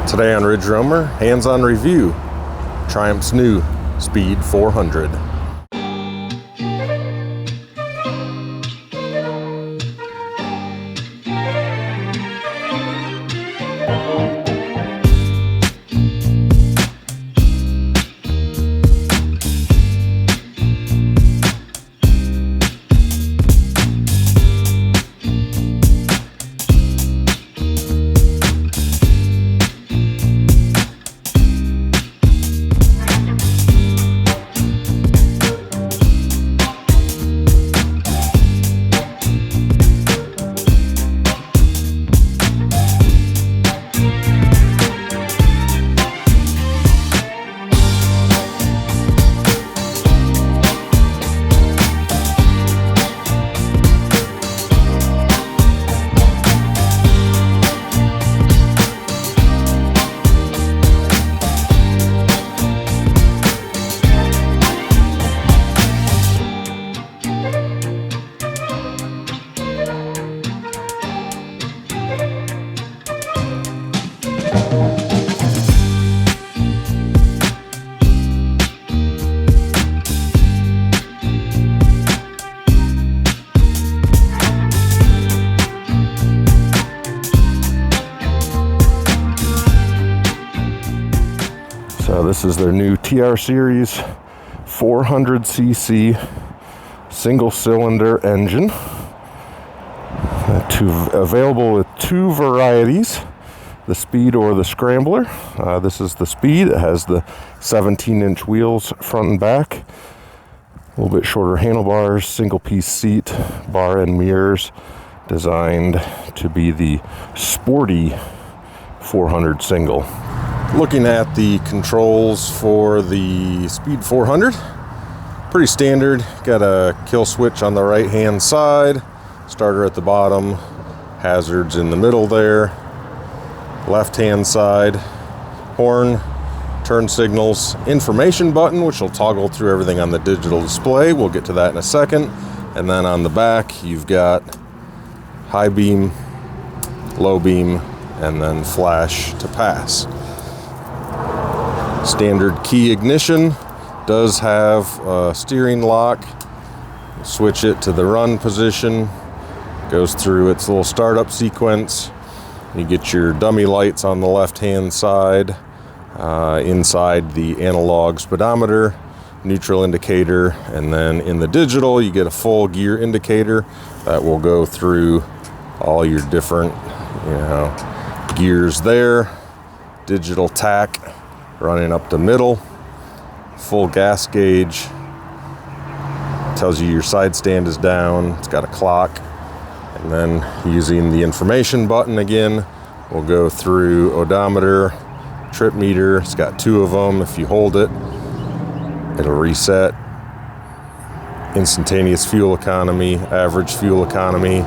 Today on Ridge Roamer, hands-on review, Triumph's new Speed 400. So this is their new TR Series 400cc single cylinder engine. Available with two varieties, the Speed or the Scrambler. This is the Speed. It has the 17-inch wheels front and back, a little bit shorter handlebars, single piece seat, bar and mirrors, designed to be the sporty 400 single. Looking at the controls for the Speed 400, pretty standard. Got a kill switch on the right hand side, starter at the bottom, hazards in the middle there, left hand side, horn, turn signals, information button, which will toggle through everything on the digital display. We'll get to that in a second. And then on the back, you've got high beam, low beam, and then flash to pass. Standard key ignition, does have a steering lock. Switch it to the run position, goes through its little startup sequence. You get your dummy lights on the left hand side, inside the analog speedometer, neutral indicator, and then in the digital you get a full gear indicator that will go through all your different gears there. Digital tack running up the middle, full gas gauge, tells you your side stand is down. It's got a clock. And then using the information button again, we'll go through odometer, trip meter. It's got two of them. If you hold it, it'll reset. Instantaneous fuel economy, average fuel economy,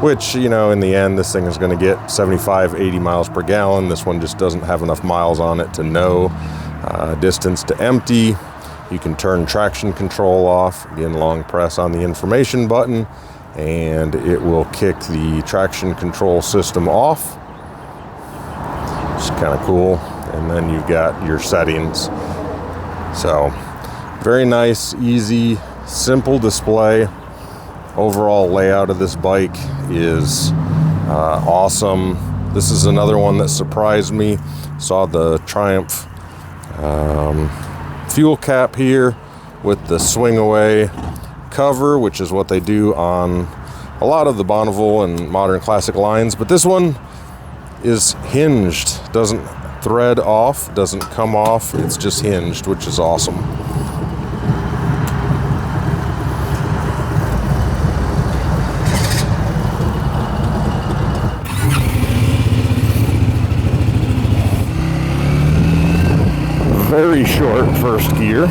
which, in the end, this thing is going to get 75, 80 miles per gallon. This one just doesn't have enough miles on it to know. Distance to empty. You can turn traction control off. Again, long press on the information button, and it will kick the traction control system off. It's kind of cool. And then you've got your settings. So, very nice, easy, simple display. Overall layout of this bike is awesome. This is another one that surprised me. Saw the Triumph fuel cap here with the swing away cover, which is what they do on a lot of the Bonneville and modern classic lines, but this one is hinged, doesn't thread off, doesn't come off, it's just hinged, which is awesome. Very short first gear.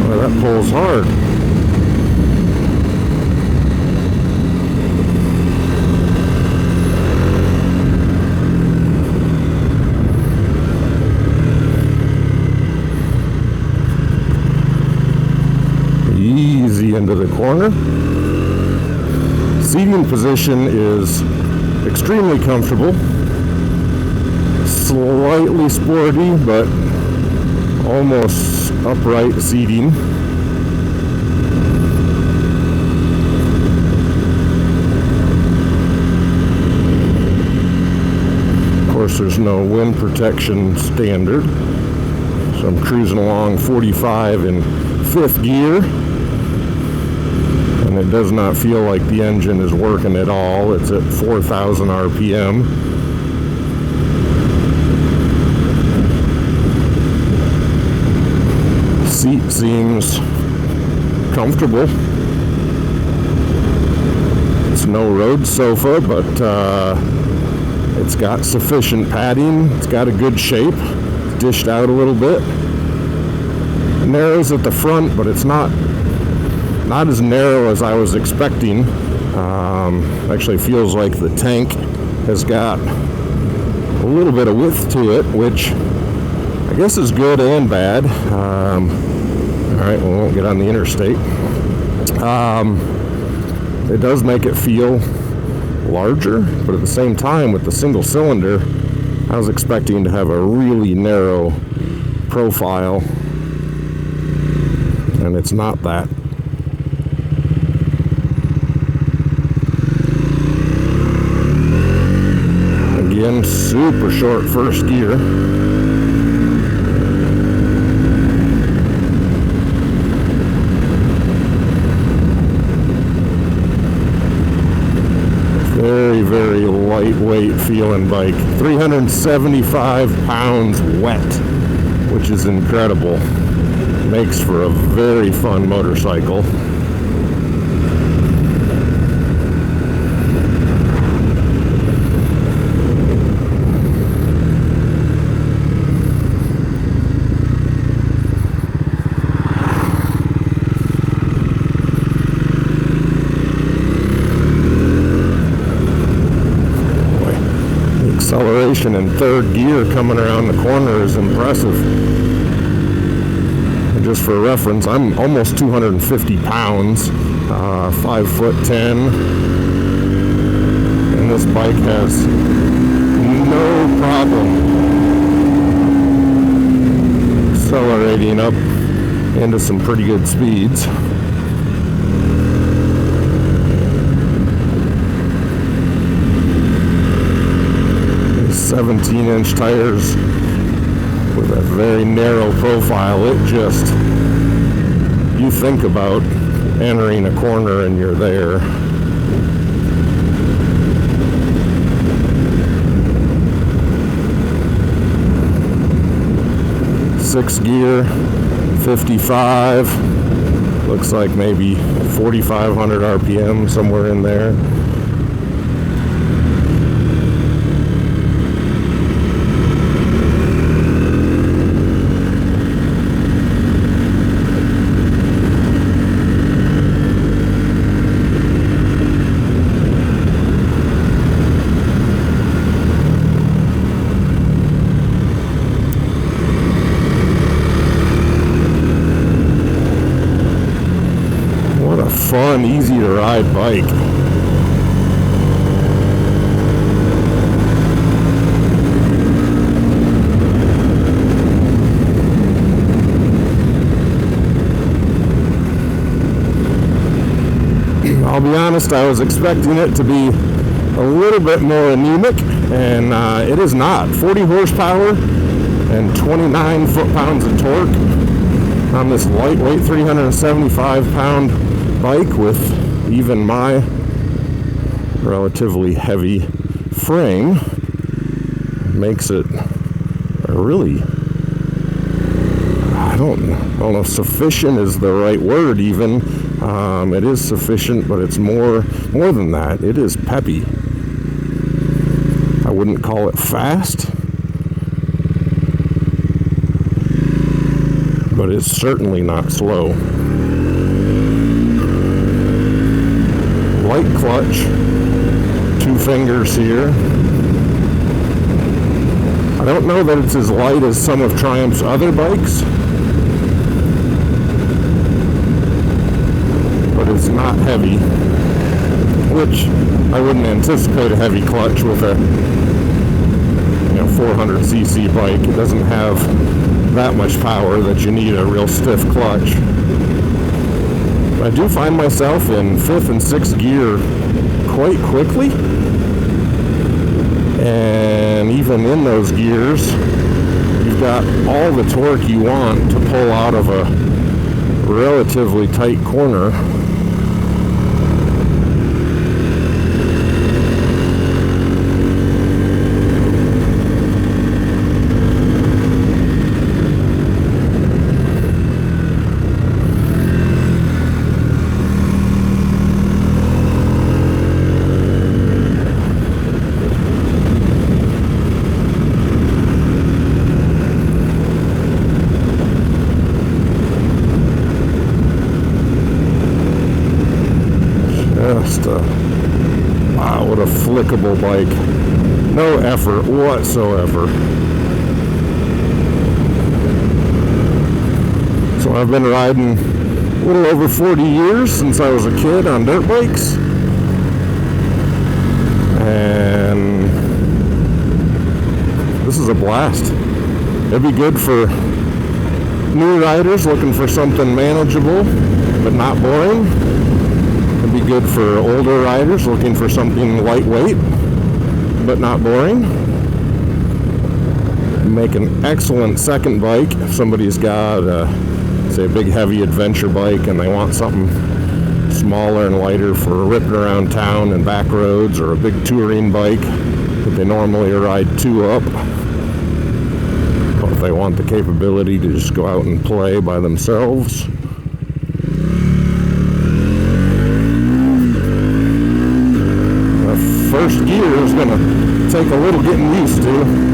Well, that pulls hard. Easy into the corner. Seating position is extremely comfortable, slightly sporty, but almost upright seating. Of course, there's no wind protection standard, so I'm cruising along 45 in 5th gear, and it does not feel like the engine is working at all. It's at 4,000 RPM. Seat seems comfortable. It's no road sofa, but it's got sufficient padding. It's got a good shape. It's dished out a little bit. It narrows at the front, but it's not as narrow as I was expecting. Actually feels like the tank has got a little bit of width to it, which I guess is good and bad. Alright, we won't get on the interstate. It does make it feel larger, but at the same time, with the single cylinder, I was expecting to have a really narrow profile, and it's not that. Again, super short first gear. Very lightweight feeling bike. 375 pounds wet, which is incredible. Makes for a very fun motorcycle. Acceleration in 3rd gear coming around the corner is impressive. And just for reference, I'm almost 250 pounds, 5'10", and this bike has no problem accelerating up into some pretty good speeds. 17-inch tires with a very narrow profile. It just, you think about entering a corner and you're there. Sixth gear, 55. Looks like maybe 4,500 RPM, somewhere in there. Fun, easy to ride bike. I'll be honest, I was expecting it to be a little bit more anemic, and it is not. 40 horsepower and 29 foot-pounds of torque on this lightweight 375-pound bike with even my relatively heavy frame. Makes it a really, I don't know if sufficient is the right word even. It is sufficient, but it's more than that. It is peppy. I wouldn't call it fast, but it's certainly not slow. Light clutch, 2 fingers here. I don't know that it's as light as some of Triumph's other bikes, but it's not heavy. which I wouldn't anticipate a heavy clutch with a 400cc bike. It doesn't have that much power that you need a real stiff clutch. But I do find myself in 5th and 6th gear quite quickly, and even in those gears you've got all the torque you want to pull out of a relatively tight corner. Wow, what a flickable bike. No effort whatsoever. So I've been riding a little over 40 years since I was a kid on dirt bikes. And this is a blast. It'd be good for new riders looking for something manageable but not boring. Be good for older riders looking for something lightweight but not boring. Make an excellent second bike if somebody's got say a big heavy adventure bike and they want something smaller and lighter for ripping around town and back roads, or a big touring bike that they normally ride 2 up. But if they want the capability to just go out and play by themselves. First gear is going to take a little getting used to.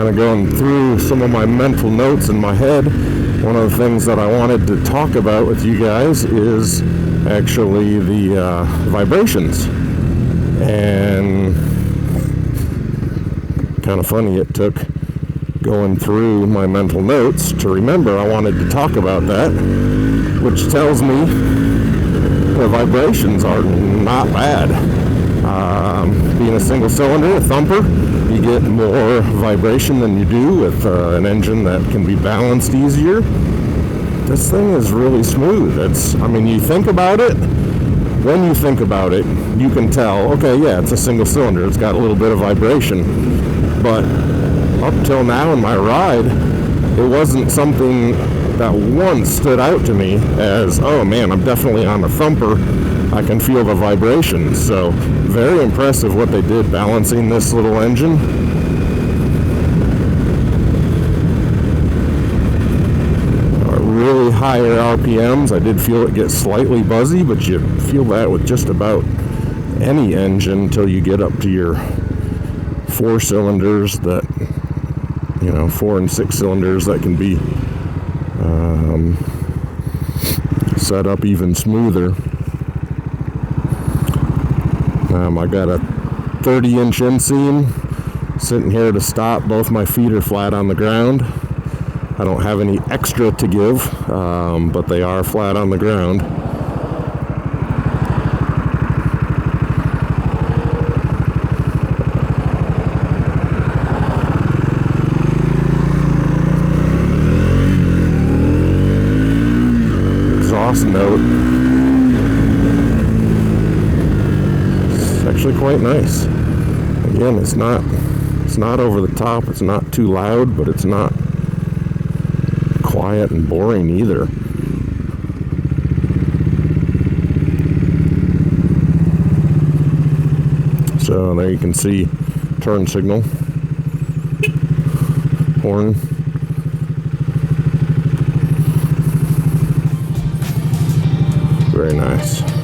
Going through some of my mental notes in my head. One of the things that I wanted to talk about with you guys is actually the vibrations. And kind of funny, it took going through my mental notes to remember I wanted to talk about that, which tells me the vibrations are not bad. Being a single cylinder, a thumper, you get more vibration than you do with an engine that can be balanced easier. This thing is really smooth. You think about it, when you think about it, you can tell, okay, yeah, it's a single cylinder, it's got a little bit of vibration. But up till now in my ride, it wasn't something that once stood out to me as, oh man, I'm definitely on a thumper. I can feel the vibrations. So very impressive what they did balancing this little engine. Really higher RPMs. I did feel it get slightly buzzy, but you feel that with just about any engine until you get up to your 4 cylinders that, 4 and 6 cylinders that can be set up even smoother. I got a 30-inch inseam sitting here to stop. Both my feet are flat on the ground. I don't have any extra to give, but they are flat on the ground. last note. It's actually quite nice. Again, it's not over the top, it's not too loud, but it's not quiet and boring either. So there you can see turn signal, horn. Very nice.